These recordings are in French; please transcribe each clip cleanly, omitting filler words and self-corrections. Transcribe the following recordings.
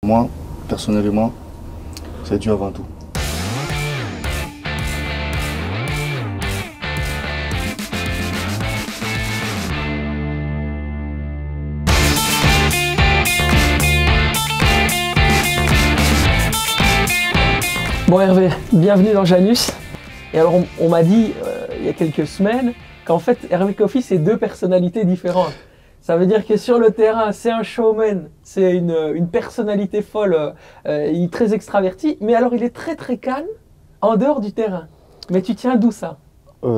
Moi, personnellement, c'est Dieu avant tout. Bon Hervé, bienvenue dans Janus. Et alors on m'a dit il y a quelques semaines qu'en fait Hervé Kofi c'est deux personnalités différentes. Ça veut dire que sur le terrain c'est un showman, c'est une personnalité folle, il est très extraverti, mais alors il est très très calme en dehors du terrain. Mais tu tiens d'où ça? Sur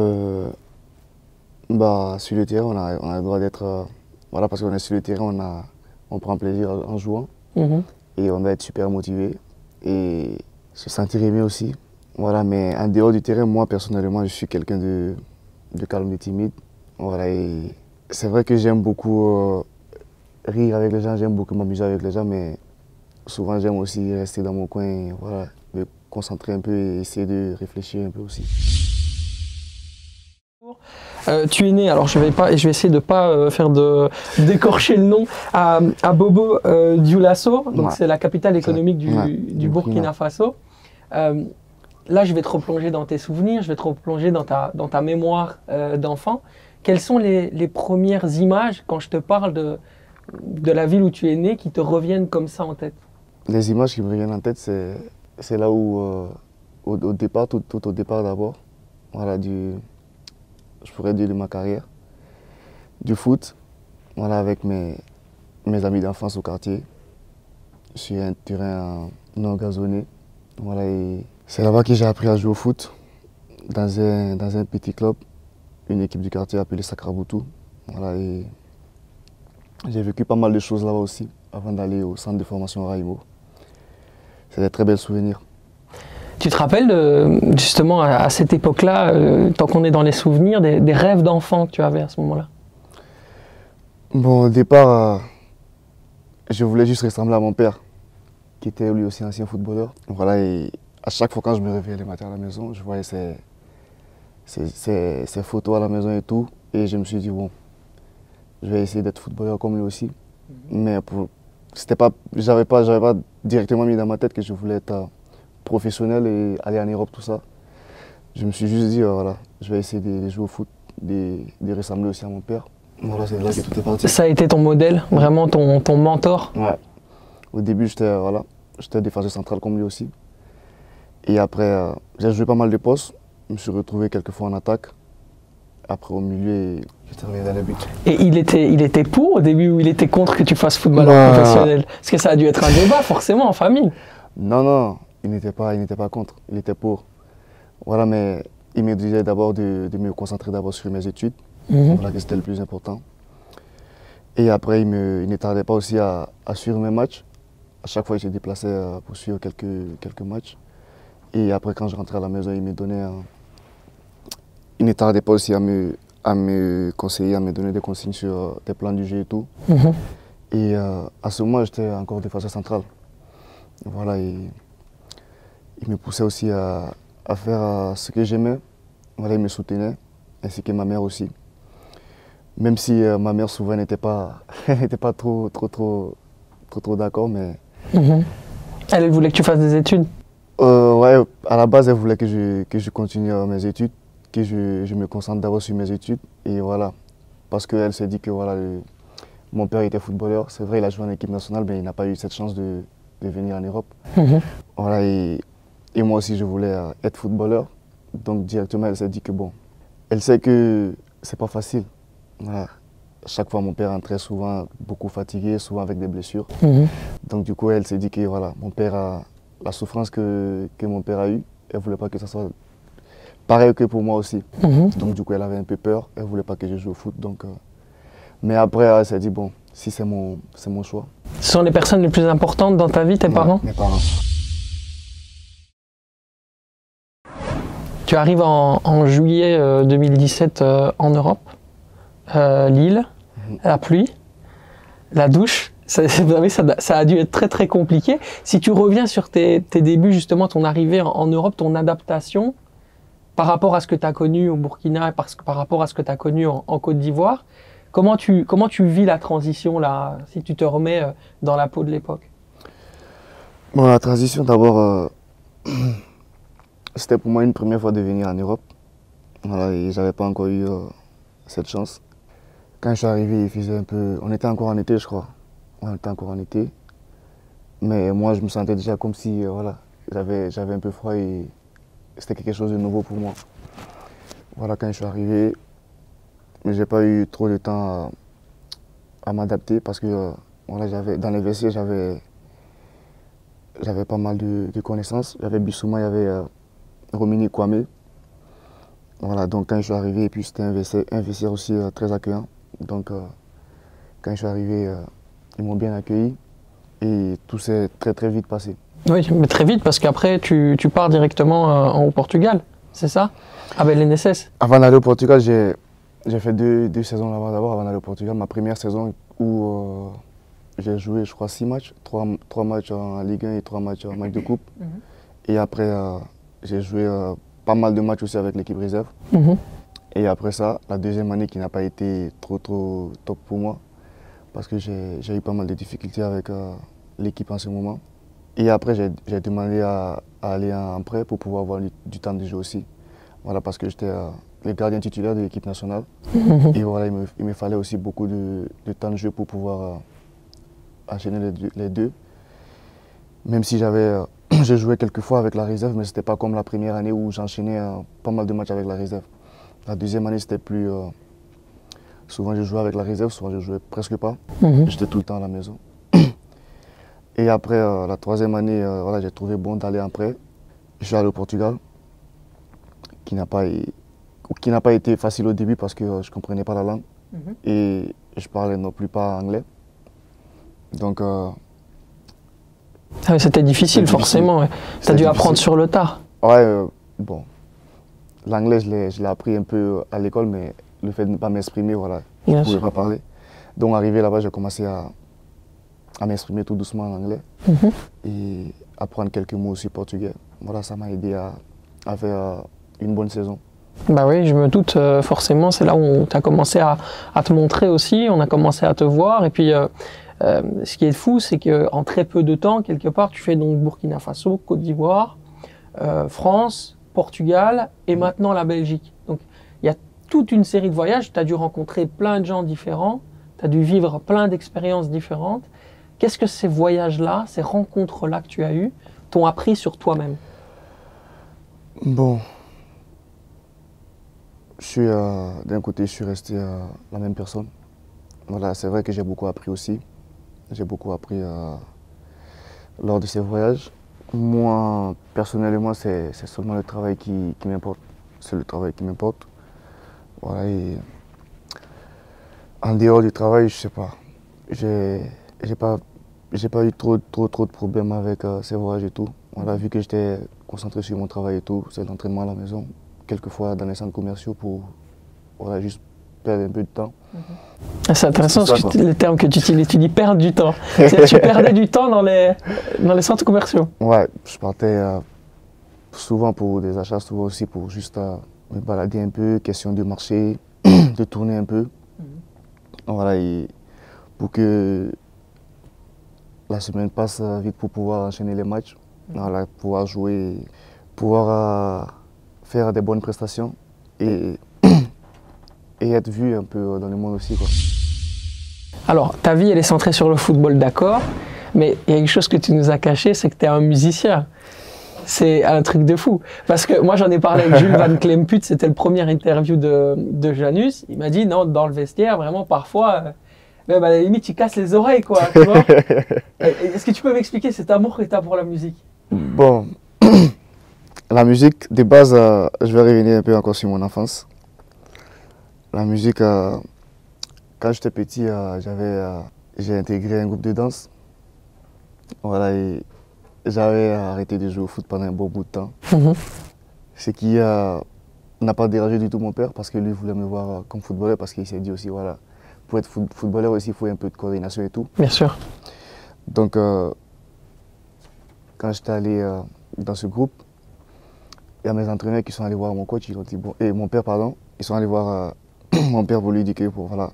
le terrain on a le droit d'être, voilà, parce qu'on est sur le terrain, on prend plaisir en jouant et on va être super motivé et se sentir aimé aussi. Voilà, mais en dehors du terrain, moi personnellement, je suis quelqu'un de calme et timide. Voilà, et c'est vrai que j'aime beaucoup rire avec les gens, j'aime beaucoup m'amuser avec les gens, mais souvent j'aime aussi rester dans mon coin et voilà, me concentrer un peu et essayer de réfléchir un peu aussi. Tu es né, alors je vais essayer de ne pas d'écorcher le nom, à Bobo Dioulasso, donc Ouais. c'est la capitale économique Ouais, du Burkina Faso. Là, je vais te replonger dans tes souvenirs, je vais te replonger dans ta mémoire d'enfant. Quelles sont les premières images, quand je te parle de la ville où tu es né, qui te reviennent comme ça en tête? Les images qui me reviennent en tête, c'est là où, au départ, tout au départ d'abord, voilà, je pourrais dire de ma carrière, du foot, voilà, avec mes amis d'enfance au quartier, sur un terrain non gazonné. Voilà, et c'est là-bas que j'ai appris à jouer au foot, dans un petit club, une équipe du quartier appelée Sakraboutou. Voilà, et j'ai vécu pas mal de choses là-bas aussi, avant d'aller au centre de formation Raimo. C'est des très belles souvenirs. Tu te rappelles justement à cette époque-là, tant qu'on est dans les souvenirs, des rêves d'enfant que tu avais à ce moment-là? Bon, au départ, je voulais juste ressembler à mon père, qui était lui aussi ancien footballeur. Voilà, et à chaque fois quand je me réveillais le matin à la maison, je voyais ses photos à la maison et tout. Et je me suis dit, bon, je vais essayer d'être footballeur comme lui aussi. Mais j'avais pas directement mis dans ma tête que je voulais être professionnel et aller en Europe, tout ça. Je me suis juste dit, voilà, je vais essayer de jouer au foot, de ressembler aussi à mon père. Voilà, c'est là que tout est parti. Ça a été ton modèle, vraiment ton mentor? Ouais. Au début, j'étais défenseur central comme lui aussi. Et après, j'ai joué pas mal de postes. Je me suis retrouvé quelques fois en attaque. Après, au milieu, j'ai terminé dans les buts. Et il était pour au début ou il était contre que tu fasses footballeur professionnel? Parce que ça a dû être un débat forcément en famille. Non, il n'était pas contre, il était pour. Voilà, mais il me disait d'abord de me concentrer d'abord sur mes études. Voilà, que c'était le plus important. Et après, il ne tardait pas aussi à suivre mes matchs. À chaque fois, il se déplaçait pour suivre quelques matchs. Et après, quand je rentrais à la maison, il ne tardait pas aussi à me conseiller, à me donner des consignes sur des plans du jeu et tout. Et à ce moment, j'étais encore défenseur central. Voilà, et il me poussait aussi à faire ce que j'aimais. Voilà, il me soutenait, ainsi que ma mère aussi. Même si ma mère souvent n'était pas trop d'accord, mais... Elle voulait que tu fasses des études? Ouais, à la base, elle voulait que je continue mes études, que je me concentre d'abord sur mes études. Et voilà, parce qu'elle s'est dit que voilà, mon père était footballeur. C'est vrai, il a joué en équipe nationale, mais il n'a pas eu cette chance de venir en Europe. Voilà, et moi aussi, je voulais être footballeur. Donc directement, elle s'est dit que bon, elle sait que c'est pas facile. Voilà. Chaque fois, mon père rentrait souvent beaucoup fatigué, souvent avec des blessures. Donc du coup, elle s'est dit que voilà, mon père a la souffrance que mon père a eue. Elle ne voulait pas que ça soit pareil que pour moi aussi. Donc du coup, elle avait un peu peur. Elle ne voulait pas que je joue au foot. Donc, mais après, elle s'est dit, bon, si c'est mon choix. Ce sont les personnes les plus importantes dans ta vie, tes parents? Mes parents. Tu arrives en juillet 2017 en Europe. Lille, la pluie, la douche, ça a dû être très très compliqué. Si tu reviens sur tes débuts, justement, ton arrivée en Europe, ton adaptation par rapport à ce que tu as connu au Burkina et par rapport à ce que tu as connu en Côte d'Ivoire, comment tu vis la transition là, si tu te remets dans la peau de l'époque? Bon, la transition, d'abord, c'était pour moi une première fois de venir en Europe. Voilà, et j'avais pas encore eu cette chance. Quand je suis arrivé, il faisait un peu... On était encore en été, je crois. On était encore en été. Mais moi, je me sentais déjà comme si, voilà, j'avais un peu froid et c'était quelque chose de nouveau pour moi. Voilà, quand je suis arrivé, j'ai pas eu trop de temps à m'adapter parce que voilà, dans les vestiaires, j'avais pas mal de connaissances. J'avais Bissouma, il y avait Romini Kwame. Voilà, donc quand je suis arrivé, et puis c'était un vestiaire aussi très accueillant. Donc quand je suis arrivé, ils m'ont bien accueilli et tout s'est très très vite passé. Oui, mais très vite, parce qu'après, tu pars directement au Portugal, c'est ça? Ah ben l'NSS. Avant d'aller au Portugal, j'ai fait deux saisons là-bas d'abord avant d'aller au Portugal. Ma première saison où j'ai joué, je crois, 6 matchs, 3 matchs en Ligue 1 et 3 matchs en match de coupe. Et après, j'ai joué pas mal de matchs aussi avec l'équipe réserve. Et après ça, la deuxième année qui n'a pas été trop top pour moi, parce que j'ai eu pas mal de difficultés avec l'équipe en ce moment. Et après, j'ai demandé à aller en prêt pour pouvoir avoir du temps de jeu aussi. Voilà, parce que j'étais le gardien titulaire de l'équipe nationale. Et voilà, il me fallait aussi beaucoup de temps de jeu pour pouvoir enchaîner les deux. Même si j'ai joué quelques fois avec la réserve, mais ce n'était pas comme la première année où j'enchaînais pas mal de matchs avec la réserve. La deuxième année, c'était plus... souvent, je jouais avec la réserve, souvent, je jouais presque pas. J'étais tout le temps à la maison. Et après, la troisième année, voilà, j'ai trouvé bon d'aller en prêt. Je suis allé au Portugal, qui n'a pas été facile au début parce que je ne comprenais pas la langue. Et je parlais non plus pas anglais. Donc... c'était difficile, forcément. Ouais. Tu as dû apprendre sur le tard. Ouais, bon. L'anglais, je l'ai appris un peu à l'école, mais le fait de ne pas m'exprimer, voilà, je ne pouvais pas parler. Donc, arrivé là-bas, j'ai commencé à m'exprimer tout doucement en anglais et apprendre quelques mots aussi portugais. Voilà, ça m'a aidé à faire une bonne saison. Bah oui, je me doute, forcément, c'est là où tu as commencé à te montrer aussi, on a commencé à te voir. Et puis, ce qui est fou, c'est qu'en très peu de temps, quelque part, tu fais donc Burkina Faso, Côte d'Ivoire, France, Portugal et maintenant la Belgique. Donc, il y a toute une série de voyages, tu as dû rencontrer plein de gens différents, tu as dû vivre plein d'expériences différentes. Qu'est-ce que ces voyages-là, ces rencontres-là que tu as eues, t'ont appris sur toi-même? Bon, d'un côté, je suis resté la même personne. Voilà, c'est vrai que j'ai beaucoup appris aussi. J'ai beaucoup appris lors de ces voyages. Moi, personnellement, c'est seulement le travail qui m'importe. C'est le travail qui m'importe. Voilà, et en dehors du travail, je sais pas. J'ai pas eu trop de problèmes avec ces voyages et tout. Voilà, vu que j'étais concentré sur mon travail et tout, c'est l'entraînement à la maison, quelquefois dans les centres commerciaux pour voilà, juste perdre un peu de temps. C'est intéressant le terme que tu utilises, tu dis perdre du temps. Tu perdais du temps dans les centres commerciaux? Ouais, je partais souvent pour des achats, souvent aussi pour juste me balader un peu, question de marché, de tourner un peu. Voilà, et pour que la semaine passe vite pour pouvoir enchaîner les matchs, voilà, pouvoir jouer, pouvoir faire des bonnes prestations et être vu un peu dans le monde aussi, quoi. Alors, ta vie, elle est centrée sur le football, d'accord, mais il y a quelque chose que tu nous as caché, c'est que tu es un musicien. C'est un truc de fou. Parce que moi, j'en ai parlé avec Jules Van Klemput, c'était le premier interview de Janus. Il m'a dit, non, dans le vestiaire, vraiment, parfois, même à la limite, tu casses les oreilles, quoi. Tu vois. Est-ce que tu peux m'expliquer cet amour que tu as pour la musique? Bon, la musique, de base, je vais revenir un peu encore sur mon enfance. La musique, quand j'étais petit, j'ai intégré un groupe de danse. Voilà, et j'avais arrêté de jouer au foot pendant un bon bout de temps. Ce qui n'a pas dérangé du tout mon père parce que lui voulait me voir comme footballeur parce qu'il s'est dit aussi, voilà, pour être footballeur aussi, il faut un peu de coordination et tout. Bien sûr. Donc, quand j'étais allé dans ce groupe, il y a mes entraîneurs qui sont allés voir mon coach, ils ont dit, bon, et mon père, pardon, ils sont allés voir mon père pour lui dire que voilà,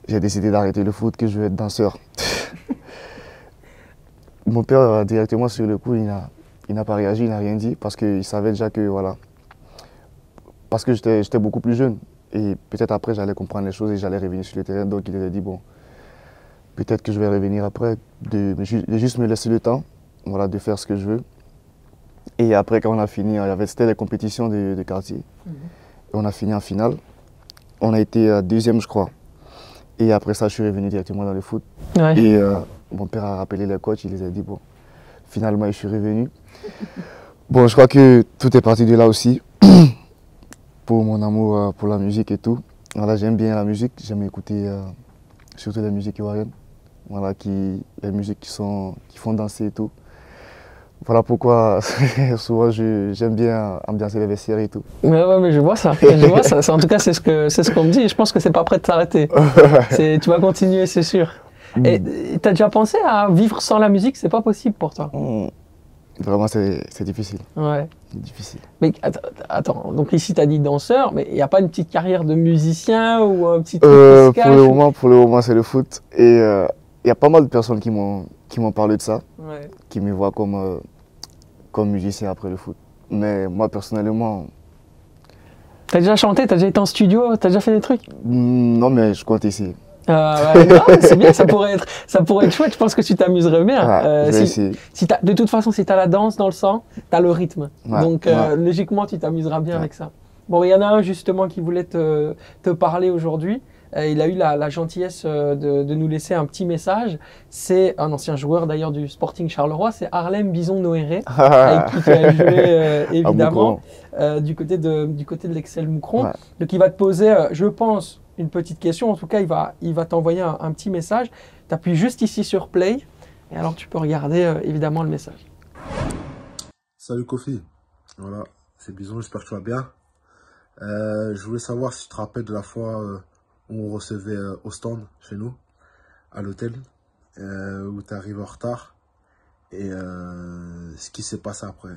j'ai décidé d'arrêter le foot, que je veux être danseur. Mon père, directement sur le coup, il n'a pas réagi, il n'a rien dit parce qu'il savait déjà que, voilà, parce que j'étais beaucoup plus jeune. Et peut-être après, j'allais comprendre les choses et j'allais revenir sur le terrain. Donc, il a dit, bon, peut-être que je vais revenir après, de juste me laisser le temps, voilà, de faire ce que je veux. Et après, quand on a fini, c'était les compétitions de quartier. Et on a fini en finale. On a été deuxième, je crois. Et après ça, je suis revenu directement dans le foot. Ouais. Et mon père a rappelé les coachs, il les a dit, bon, finalement, je suis revenu. Bon, je crois que tout est parti de là aussi, pour mon amour pour la musique et tout. Voilà, j'aime bien la musique, j'aime écouter surtout les musiques ivoiriennes, voilà, les musiques qui font danser et tout. Voilà pourquoi souvent j'aime bien ambiancer les vestiaires et tout. Ouais, mais je vois ça. Je vois ça. En tout cas, c'est ce qu'on me dit. Et je pense que c'est pas prêt de s'arrêter. Tu vas continuer, c'est sûr. Et t'as déjà pensé à vivre sans la musique? C'est pas possible pour toi? Vraiment, c'est difficile. Ouais. C'est difficile. Mais attends, donc ici tu as dit danseur, mais il n'y a pas une petite carrière de musicien ou un petit truc qui se cache? Pour le moment, c'est le foot. Et il y a pas mal de personnes qui m'ont parlé de ça, Ouais. qui me voient comme musicien après le foot. Mais moi, personnellement... T'as déjà chanté? T'as déjà été en studio? T'as déjà fait des trucs? Non, mais je compte essayer. Ouais, non, c'est bien, ça pourrait être chouette. Je pense que tu t'amuserais bien. Je vais essayer. De toute façon, si tu as la danse dans le sang, tu as le rythme. Ouais, Donc, logiquement, tu t'amuseras bien avec ça. Bon, il y en a un justement qui voulait te parler aujourd'hui. Il a eu la gentillesse de nous laisser un petit message. C'est un ancien joueur d'ailleurs du Sporting Charleroi, c'est Harlem Bison Noéré, avec qui tu as joué évidemment du côté de l'Excel Moucron. Ouais. Donc il va te poser, je pense, une petite question. En tout cas, il va t'envoyer un petit message. Tu appuies juste ici sur Play et alors tu peux regarder évidemment le message. Salut Kofi, voilà, c'est Bison, j'espère que tu vas bien. Je voulais savoir si tu te rappelles de la fois où on recevait au stand chez nous, à l'hôtel, où tu es arrivé en retard et ce qui s'est passé après.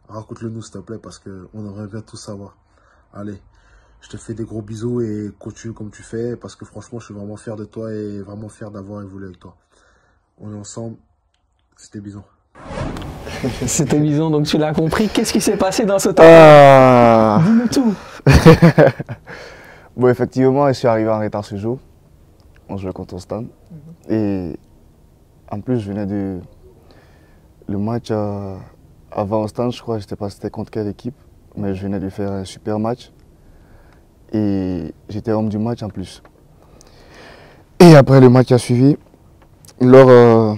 Raconte-le nous s'il te plaît parce qu'on aimerait bien tout savoir. Allez, je te fais des gros bisous et continue comme tu fais parce que franchement je suis vraiment fier de toi et vraiment fier d'avoir évolué avec toi. On est ensemble, c'était Bison. C'était Bison, donc tu l'as compris. Qu'est-ce qui s'est passé dans ce temps? Dis-nous tout. Bon, effectivement, je suis arrivé en retard ce jour. On jouait contre au stand. Et en plus, je venais de... Le match avant au stand, je crois, je ne sais pas c'était contre quelle équipe, mais je venais de faire un super match. Et j'étais homme du match en plus. Et après le match a suivi, lors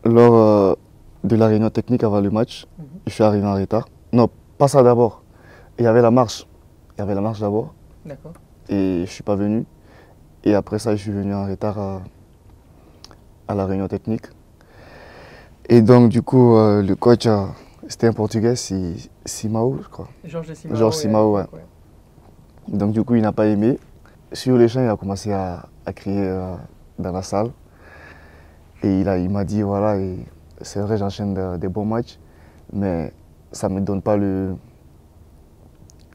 de la réunion technique avant le match, je suis arrivé en retard. Non, pas ça d'abord. Il y avait la marche. Il y avait la marche d'abord. D'accord. Et je ne suis pas venu. Et après ça, je suis venu en retard à la réunion technique. Et donc, du coup, le coach, c'était un Portugais, Simao, je crois. Georges Simao. Georges Simao, ouais. Donc, du coup, il n'a pas aimé. Sur les champs, il a commencé à crier dans la salle. Et il m'a dit, voilà, c'est vrai, j'enchaîne des bons matchs, mais ça ne me donne pas le...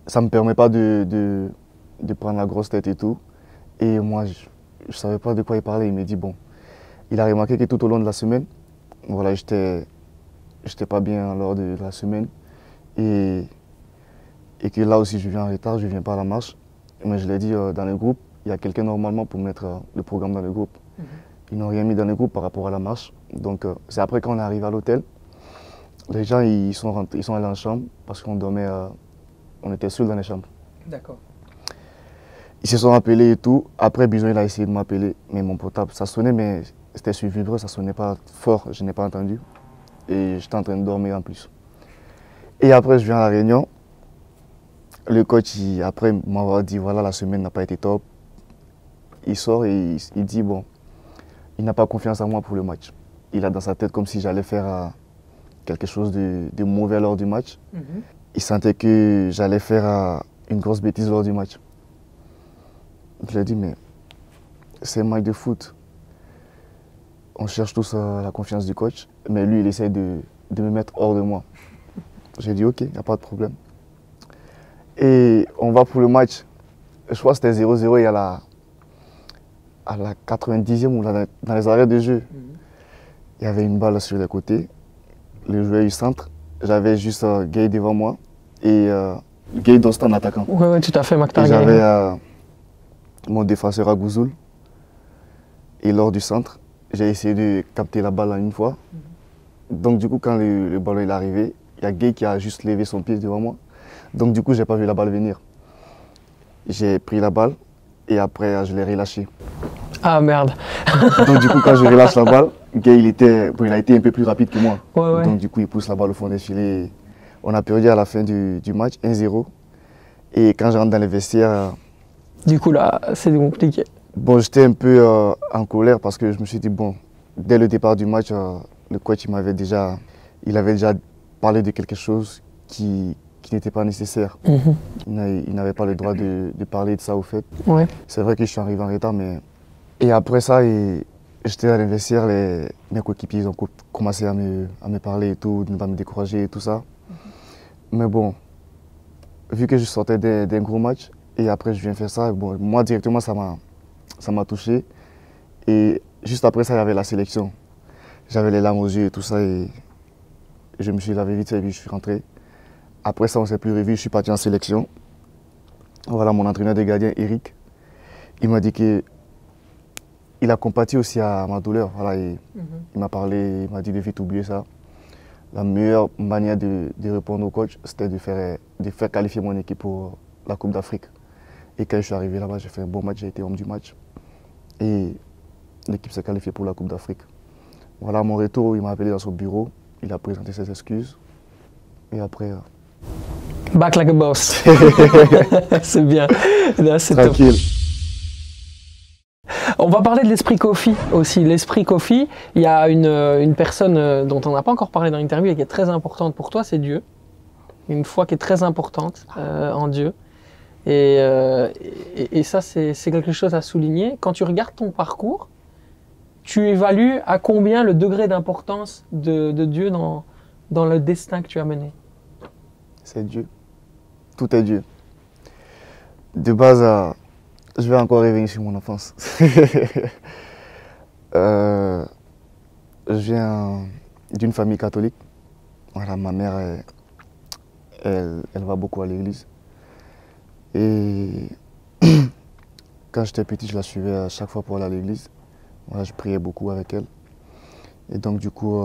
Ça ne me permet pas de prendre la grosse tête et tout. Et moi, je ne savais pas de quoi il parlait. Il m'a dit, bon, il a remarqué que tout au long de la semaine, voilà, j'étais pas bien lors de la semaine. Et que là aussi, je viens en retard, je ne viens pas à la marche. Mais je l'ai dit dans le groupe, il y a quelqu'un normalement pour mettre le programme dans le groupe. Ils n'ont rien mis dans le groupe par rapport à la marche. Donc, c'est après quand on est arrivé à l'hôtel, les gens ils sont allés en chambre parce qu'on dormait, on était seuls dans les chambres. D'accord. Ils se sont appelés et tout. Après, Bison, il a essayé de m'appeler, mais mon portable, ça sonnait, mais c'était sur vibreur, ça sonnait pas fort, je n'ai pas entendu. Et j'étais en train de dormir en plus. Et après, je viens à la réunion. Le coach, après m'avoir dit, voilà, la semaine n'a pas été top. Il sort et il dit, bon, il n'a pas confiance en moi pour le match. Il a dans sa tête comme si j'allais faire quelque chose de mauvais lors du match. Il sentait que j'allais faire une grosse bêtise lors du match. Je lui ai dit, mais c'est un match de foot. On cherche tous la confiance du coach, mais lui, il essaie de me mettre hors de moi. J'ai dit, ok, il n'y a pas de problème. Et on va pour le match. Je crois que c'était 0-0 et à la 90e ou dans les arrêts de jeu. Il y avait une balle sur les côtés. Le joueur du centre, j'avais juste Gay devant moi et Gay dans en attaquant. Oui, ouais, tout à fait, Et Maktar j'avais Gueye. mon défenseur Agouzoul. Et lors du centre, j'ai essayé de capter la balle en une fois. Donc du coup, quand le ballon est arrivé, il y a Gay qui a juste levé son pied devant moi. Donc du coup, j'ai pas vu la balle venir. J'ai pris la balle et après, je l'ai relâchée. Ah merde. Donc du coup, quand je relâche la balle, Gay, il a été un peu plus rapide que moi. Ouais, ouais. Donc du coup, il pousse la balle au fond des filets. On a perdu à la fin du match, 1-0. Et quand je rentre dans les vestiaires, Du coup, là, c'est compliqué. bon, j'étais un peu en colère parce que je me suis dit, bon, dès le départ du match, le coach il avait déjà parlé de quelque chose qui n'était pas nécessaire. Mhm. Il n'avait pas le droit de parler de ça au fait. Ouais. C'est vrai que je suis arrivé en retard, mais... Et après ça, j'étais à l'investiaire, mes coéquipiers ont commencé à me parler et tout, de ne pas me décourager et tout ça. Mais bon, vu que je sortais d'un gros match, et après je viens faire ça, bon, moi directement ça m'a touché. Et juste après ça, il y avait la sélection. J'avais les larmes aux yeux et tout ça, et je me suis lavé vite et puis je suis rentré. Après ça, on ne s'est plus revu, je suis parti en sélection. Voilà, mon entraîneur de gardien, Eric, il m'a dit que il a compati aussi à ma douleur. Voilà, il m'a parlé, il m'a dit de vite oublier ça. La meilleure manière de répondre au coach, c'était de faire qualifier mon équipe pour la Coupe d'Afrique. Et quand je suis arrivé là-bas, j'ai fait un bon match, j'ai été homme du match. Et l'équipe s'est qualifiée pour la Coupe d'Afrique. Voilà, à mon retour, il m'a appelé dans son bureau, il a présenté ses excuses. Et après... Back like a boss. C'est bien. Là, c'est top. tranquille. On va parler de l'esprit Kofi aussi. L'esprit Kofi, il y a une personne dont on n'a pas encore parlé dans l'interview et qui est très importante pour toi, c'est Dieu. Une foi qui est très importante en Dieu. Et ça, c'est quelque chose à souligner. Quand tu regardes ton parcours, tu évalues à combien le degré d'importance de Dieu dans le destin que tu as mené. C'est Dieu. Tout est Dieu. De base, je vais encore revenir sur mon enfance. Je viens d'une famille catholique. Voilà, ma mère, elle va beaucoup à l'église. Et quand j'étais petit, je la suivais à chaque fois pour aller à l'église. Voilà, je priais beaucoup avec elle. Et donc, du coup,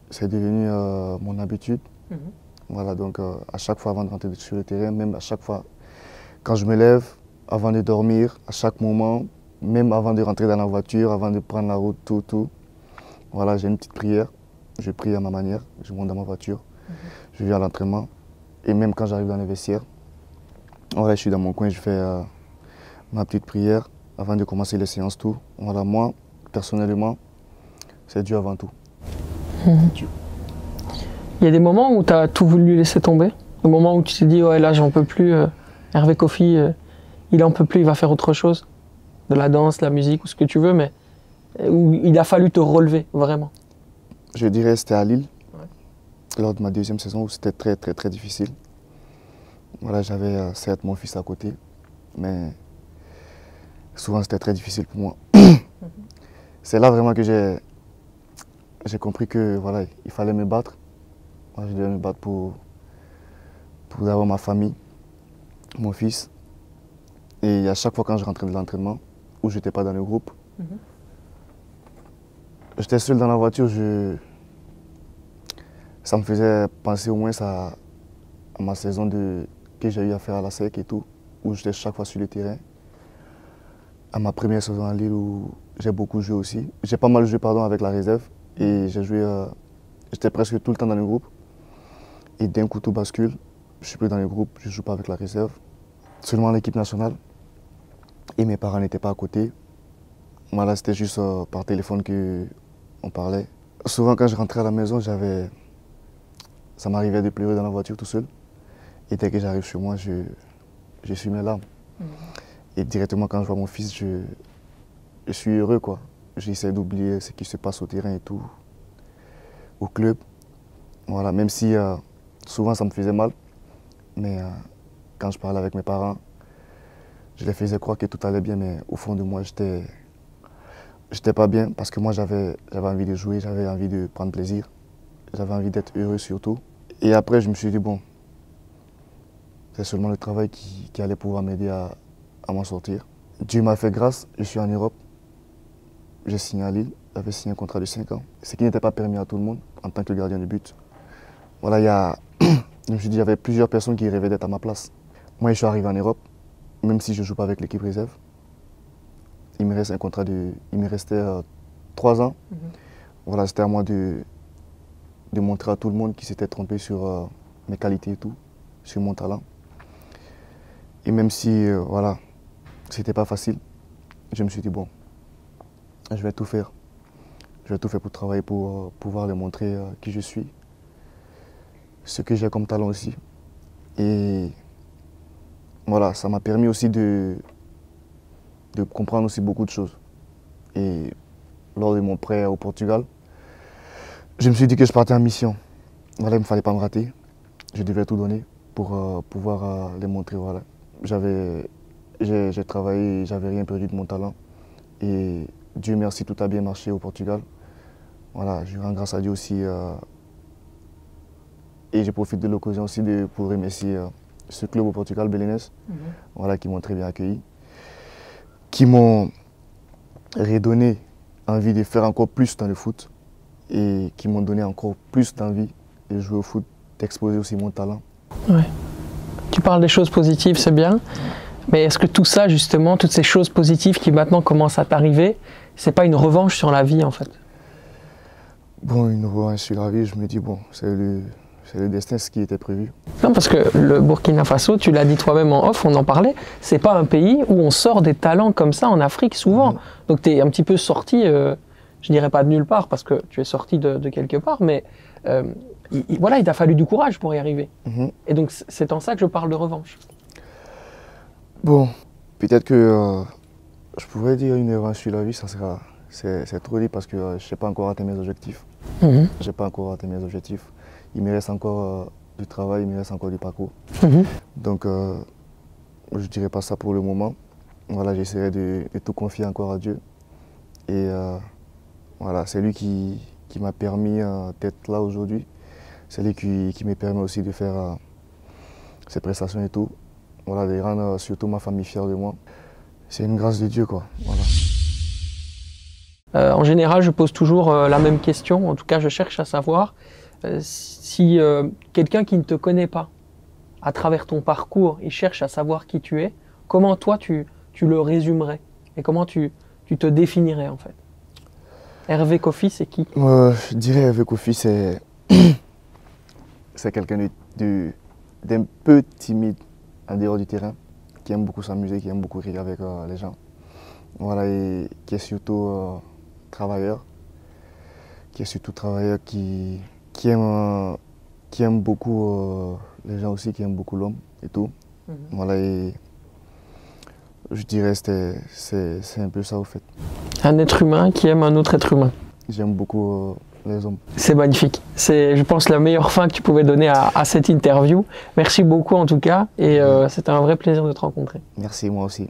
c'est devenu mon habitude. Voilà, donc à chaque fois avant de rentrer sur le terrain, même à chaque fois quand je me lève, avant de dormir, à chaque moment, même avant de rentrer dans la voiture, avant de prendre la route, tout. Voilà, j'ai une petite prière. Je prie à ma manière, je monte dans ma voiture, je vais à l'entraînement. Et même quand j'arrive dans les vestiaires, voilà, je suis dans mon coin, je fais ma petite prière avant de commencer les séances, tout. Voilà, moi, personnellement, c'est Dieu avant tout. Dieu. Il y a des moments où tu as tout voulu laisser tomber. Des moments où tu t'es dit, ouais, là, j'en peux plus. Hervé Kofi, il en peut plus, il va faire autre chose. De la danse, la musique ou ce que tu veux, mais où il a fallu te relever, vraiment. Je dirais que c'était à Lille, lors de ma deuxième saison, où c'était très, très, très difficile. Voilà, j'avais certes mon fils à côté, mais souvent c'était très difficile pour moi. C'est là vraiment que j'ai compris que voilà, il fallait me battre. Moi, je devais me battre pour avoir ma famille, mon fils. Et à chaque fois quand je rentrais de l'entraînement, où je n'étais pas dans le groupe, j'étais seul dans la voiture, ça me faisait penser au moins à ma saison que j'ai eu à faire à la SEC et tout, où j'étais chaque fois sur le terrain. À ma première saison à Lille où j'ai beaucoup joué aussi. J'ai pas mal joué avec la réserve et j'ai joué, j'étais presque tout le temps dans le groupe. Et d'un coup tout bascule, je suis plus dans le groupe, je ne joue pas avec la réserve, seulement l'équipe nationale. Et mes parents n'étaient pas à côté. Voilà, c'était juste par téléphone qu'on parlait. Souvent quand je rentrais à la maison, ça m'arrivait de pleurer dans la voiture tout seul. Et dès que j'arrive chez moi, je suis mes larmes. Et directement quand je vois mon fils, je suis heureux, quoi. J'essaie d'oublier ce qui se passe au terrain et tout, au club. Voilà, même si souvent ça me faisait mal, mais quand je parlais avec mes parents, je les faisais croire que tout allait bien, mais au fond de moi, j'étais j'étais pas bien parce que moi j'avais envie de jouer, j'avais envie de prendre plaisir, j'avais envie d'être heureux surtout. Et après je me suis dit bon, c'est seulement le travail qui allait pouvoir m'aider à m'en sortir. Dieu m'a fait grâce, je suis en Europe, j'ai signé à Lille, j'avais signé un contrat de 5 ans, ce qui n'était pas permis à tout le monde en tant que gardien de but. Voilà, je me suis dit qu'il y avait plusieurs personnes qui rêvaient d'être à ma place. Moi je suis arrivé en Europe, même si je ne joue pas avec l'équipe réserve. Il me reste un contrat il me restait 3 ans. Voilà, c'était à moi de montrer à tout le monde qui s'était trompé sur mes qualités et tout, sur mon talent. Et même si, voilà, c'était pas facile, je me suis dit, bon, je vais tout faire. Je vais tout faire pour travailler, pour pouvoir leur montrer qui je suis, ce que j'ai comme talent aussi. Et voilà, ça m'a permis aussi de comprendre aussi beaucoup de choses. Et lors de mon prêt au Portugal, je me suis dit que je partais en mission. Voilà, il ne fallait pas me rater. Je devais tout donner pour pouvoir les montrer. Voilà. J'ai travaillé, j'avais rien perdu de mon talent. Et Dieu merci, tout a bien marché au Portugal. Voilà, je rends grâce à Dieu aussi. Et je profite de l'occasion aussi pour remercier ce club au Portugal, Belenenses, voilà, qui m'ont très bien accueilli, qui m'ont redonné envie de faire encore plus dans le foot et qui m'ont donné encore plus d'envie de jouer au foot, d'exposer aussi mon talent. Ouais. Tu parles des choses positives, c'est bien, mais est-ce que tout ça, justement, toutes ces choses positives qui maintenant commencent à t'arriver, c'est pas une revanche sur la vie en fait? Bon, une revanche sur la vie, je me dis, bon, c'est le destin, ce qui était prévu. Non, parce que le Burkina Faso, tu l'as dit toi-même en off, on en parlait, c'est pas un pays où on sort des talents comme ça en Afrique souvent. Donc tu es un petit peu sorti, je dirais pas de nulle part parce que tu es sorti de quelque part, mais voilà, il t'a fallu du courage pour y arriver. Et donc c'est en ça que je parle de revanche. Bon, peut-être que je pourrais dire une revanche sur la vie, c'est trop dit parce que je n'ai pas encore atteint mes objectifs. J'ai pas encore atteint mes objectifs. Il me reste encore du travail, il me reste encore du parcours. Donc, je ne dirais pas ça pour le moment. Voilà, j'essaierai de tout confier encore à Dieu. Et voilà, c'est lui qui m'a permis d'être là aujourd'hui. C'est lui qui me permet aussi de faire ces prestations et tout. Voilà, de rendre surtout ma famille fière de moi. C'est une grâce de Dieu, quoi. Voilà. En général, je pose toujours la même question. En tout cas, je cherche à savoir si quelqu'un qui ne te connaît pas, à travers ton parcours, il cherche à savoir qui tu es, comment toi tu le résumerais et comment tu te définirais en fait? Hervé Kofi, c'est qui? Je dirais Hervé Kofi, c'est quelqu'un d'un peu timide en dehors du terrain, qui aime beaucoup s'amuser, qui aime beaucoup rire avec les gens. Voilà, et qui est surtout travailleur, qui aime beaucoup les gens aussi, qui aime beaucoup l'homme et tout. Voilà, et je dirais que c'est un peu ça au fait. Un être humain qui aime un autre être humain. J'aime beaucoup les hommes. C'est magnifique. C'est, je pense, la meilleure fin que tu pouvais donner à cette interview. Merci beaucoup en tout cas et c'était un vrai plaisir de te rencontrer. Merci, moi aussi.